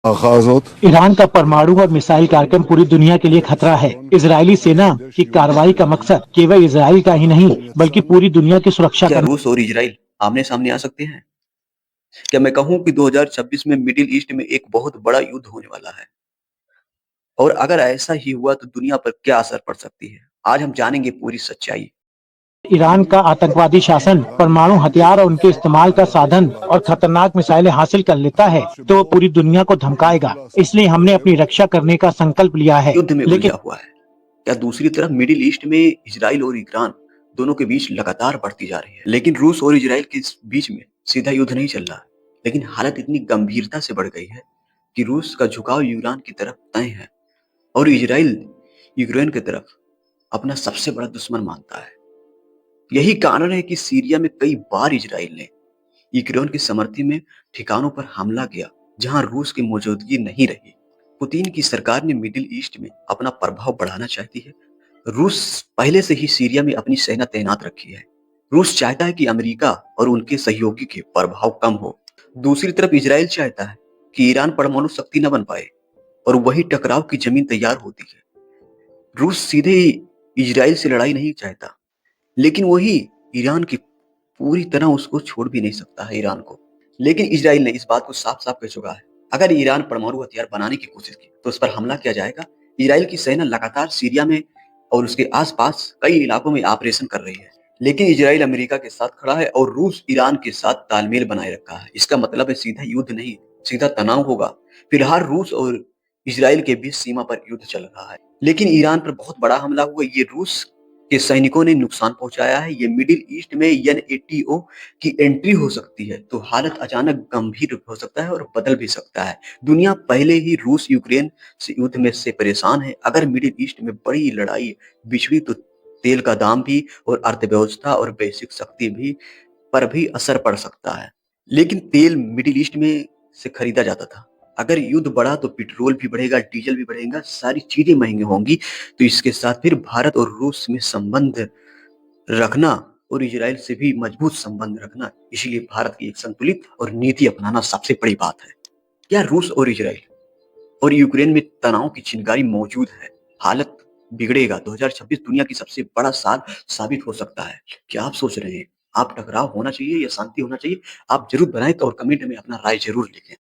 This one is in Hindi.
आगाज ईरान का परमाणु और मिसाइल कार्यक्रम पूरी दुनिया के लिए खतरा है। इजरायली सेना की कार्रवाई का मकसद केवल इजराइल का ही नहीं बल्कि पूरी दुनिया की सुरक्षा क्या करना। रूस और इजराइल आमने सामने आ सकते हैं? क्या मैं कहूं कि 2026 में मिडिल ईस्ट में एक बहुत बड़ा युद्ध होने वाला है? और अगर ऐसा ही हुआ तो दुनिया पर क्या असर पड़ सकती है? आज हम जानेंगे पूरी सच्चाई। ईरान का आतंकवादी शासन परमाणु हथियार और उनके इस्तेमाल का साधन और खतरनाक मिसाइलें हासिल कर लेता है तो वो पूरी दुनिया को धमकाएगा। इसलिए हमने अपनी रक्षा करने का संकल्प लिया है। युद्ध में लेकिन उलझा हुआ है। क्या दूसरी तरफ मिडिल ईस्ट में इजराइल और ईरान दोनों के बीच लगातार बढ़ती जा रही है, लेकिन रूस और इजराइल के बीच में सीधा युद्ध नहीं चल रहा है। लेकिन हालत इतनी गंभीरता से बढ़ गई है कि रूस का झुकाव यूक्रेन की तरफ तय है और इजराइल यूक्रेन की तरफ अपना सबसे बड़ा दुश्मन मानता है। यही कारण है कि सीरिया में कई बार इजराइल ने यूक्रेन की समर्थी में ठिकानों पर हमला किया जहां रूस की मौजूदगी नहीं रही। पुतिन की सरकार ने मिडिल ईस्ट में अपना प्रभाव बढ़ाना चाहती है। रूस पहले से ही सीरिया में अपनी सेना तैनात रखी है। रूस चाहता है कि अमेरिका और उनके सहयोगी के प्रभाव कम हो। दूसरी तरफ इजराइल चाहता है कि ईरान परमाणु शक्ति न बन पाए और वही टकराव की जमीन तैयार होती है। रूस सीधे इजराइल से लड़ाई नहीं चाहता, लेकिन वही ईरान की पूरी तरह उसको छोड़ भी नहीं सकता है ईरान को। लेकिन इजराइल ने इस बात को साफ साफ कह चुका है, अगर ईरान परमाणु हथियार बनाने की कोशिश की तो उस पर हमला किया जाएगा। इजराइल की सेना लगातार सीरिया में और उसके आसपास कई इलाकों में ऑपरेशन कर रही है, लेकिन इजराइल अमेरिका के साथ खड़ा है और रूस ईरान के साथ तालमेल बनाए रखा है। इसका मतलब है सीधा युद्ध नहीं, सीधा तनाव होगा। फिलहाल रूस और इजराइल के बीच सीमा पर युद्ध चल रहा है, लेकिन ईरान पर बहुत बड़ा हमला हुआ। ये रूस के सैनिकों ने नुकसान पहुंचाया है। ये मिडिल ईस्ट में एनएटीओ की एंट्री हो सकती है तो हालत अचानक गंभीर हो सकता है और बदल भी सकता है। दुनिया पहले ही रूस यूक्रेन से युद्ध में से परेशान है। अगर मिडिल ईस्ट में बड़ी लड़ाई बिछड़ी तो तेल का दाम भी और अर्थव्यवस्था और वैश्विक शक्ति भी पर भी असर पड़ सकता है। लेकिन तेल मिडिल ईस्ट में से खरीदा जाता था। अगर युद्ध बढ़ा तो पेट्रोल भी बढ़ेगा, डीजल भी बढ़ेगा, सारी चीजें महंगी होंगी। तो इसके साथ फिर भारत और रूस में संबंध रखना और इजराइल से भी मजबूत संबंध रखना, इसलिए भारत की एक संतुलित और नीति अपनाना सबसे बड़ी बात है। क्या रूस और इजराइल और यूक्रेन में तनाव की चिंगारी मौजूद है? हालत बिगड़ेगा। 2026 दुनिया की सबसे बड़ा साल साबित हो सकता है। क्या आप सोच रहे हैं? आप टकराव होना चाहिए या शांति होना चाहिए? आप जरूर बनाएं और कमेंट में अपना राय जरूर लिखें।